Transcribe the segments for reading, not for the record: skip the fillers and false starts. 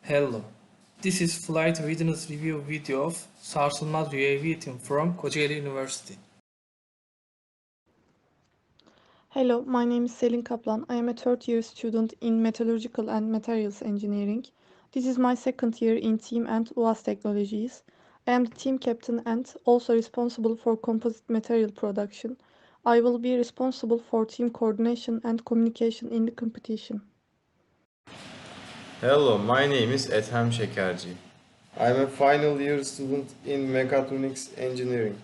Hello, this is flight readiness review video of SARSILMAZ UAV team from Kocaeli University. Hello, my name is Selin Kaplan. I am a third-year student in Metallurgical and Materials Engineering. This is my second year in Team and UAS Technologies. I am the team captain and also responsible for composite material production. I will be responsible for team coordination and communication in the competition. Hello, my name is Ethem Şekerci. I'm a final year student in Mechatronics Engineering.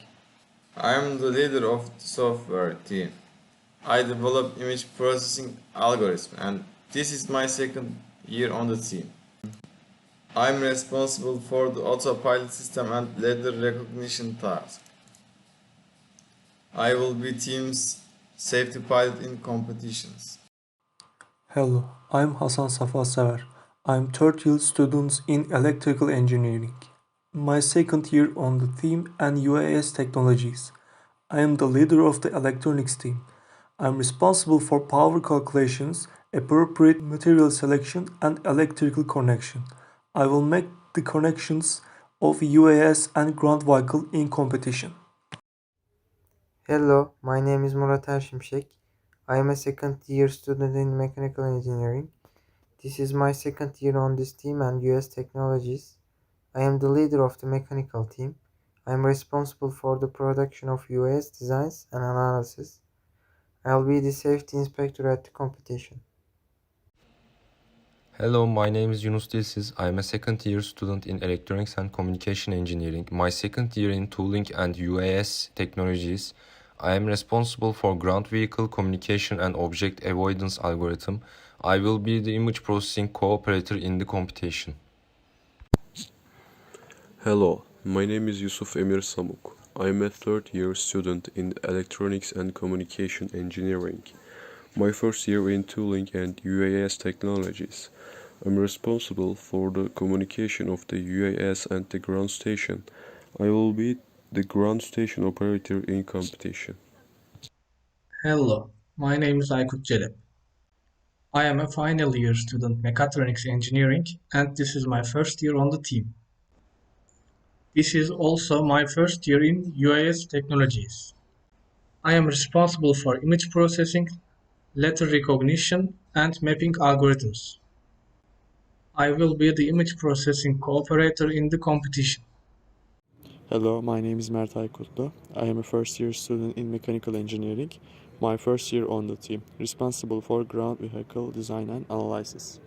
I'm the leader of the software team. I develop image processing algorithm and this is my second year on the team. I'm responsible for the autopilot system and ladder recognition task. I will be team's safety pilot in competitions. Hello, I'm Hasan Safa Sever. I'm third year student in electrical engineering. My second year on the team and UAS technologies. I am the leader of the electronics team. I'm responsible for power calculations, appropriate material selection and electrical connection. I will make the connections of UAS and ground vehicle in competition. Hello, my name is Murat Erşimşek. I am a second year student in mechanical engineering. This is my second year on this team and US Technologies. I am the leader of the mechanical team. I am responsible for the production of US designs and analysis. I'll be the safety inspector at the competition. Hello, my name is Yunus Dilsiz. I am a second year student in Electronics and Communication Engineering. My second year in Tooling and UAS Technologies. I am responsible for ground vehicle communication and object avoidance algorithm. I will be the image processing cooperator in the competition. Hello, my name is Yusuf Emir Samuk. I am a third year student in Electronics and Communication Engineering. My first year in Tooling and UAS Technologies. I'm responsible for the communication of the UAS and the ground station. I will be the ground station operator in competition. Hello, my name is Aykut Celep. I am a final year student Mechatronics Engineering and this is my first year on the team. This is also my first year in UAS Technologies. I am responsible for image processing, letter recognition and mapping algorithms. I will be the image processing cooperator in the competition. Hello, my name is Mert Aykutlu. I am a first year student in mechanical engineering. My first year on the team, responsible for ground vehicle design and analysis.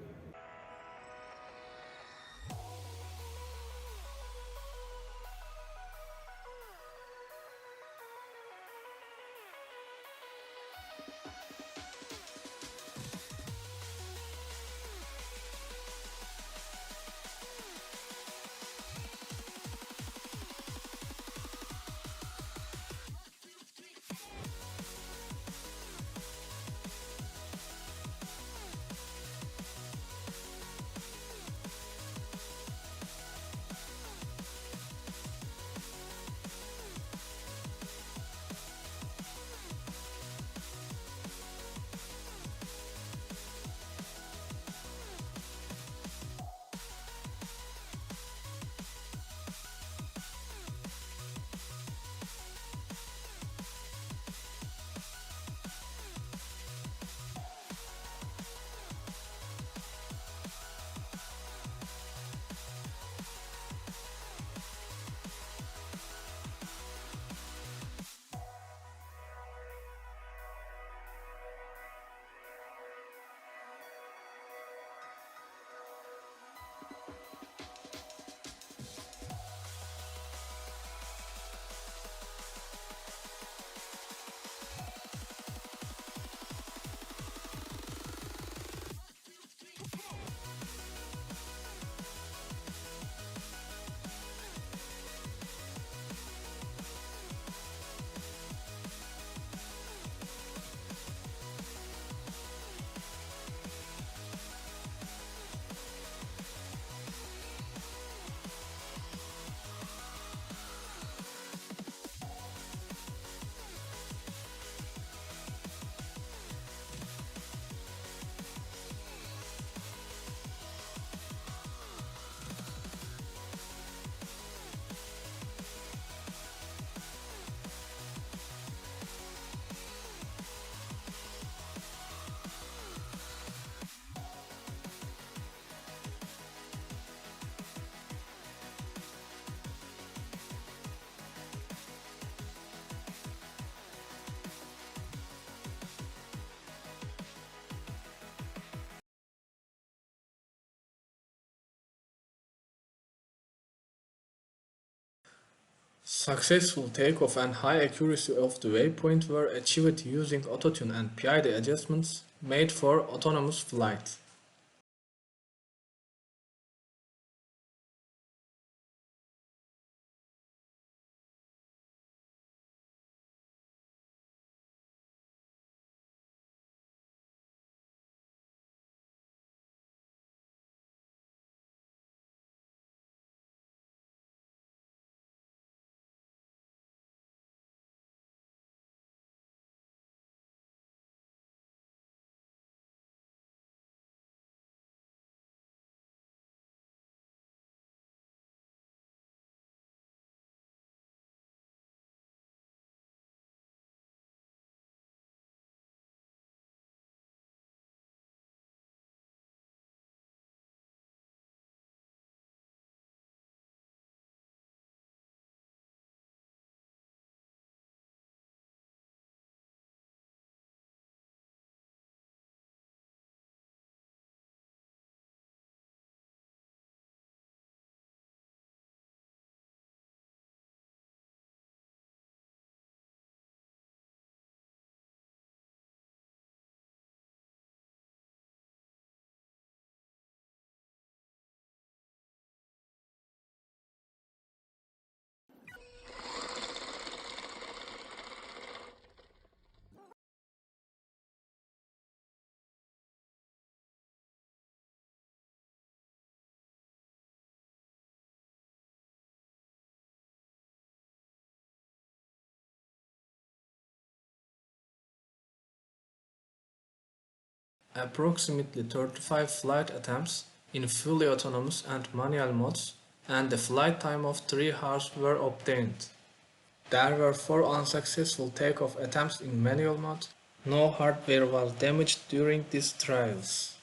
Successful takeoff and high accuracy of the waypoint were achieved using autotune and PID adjustments made for autonomous flight. Approximately 35 flight attempts in fully autonomous and manual modes and a flight time of 3 hours were obtained. There were 4 unsuccessful takeoff attempts in manual mode. No hardware was damaged during these trials.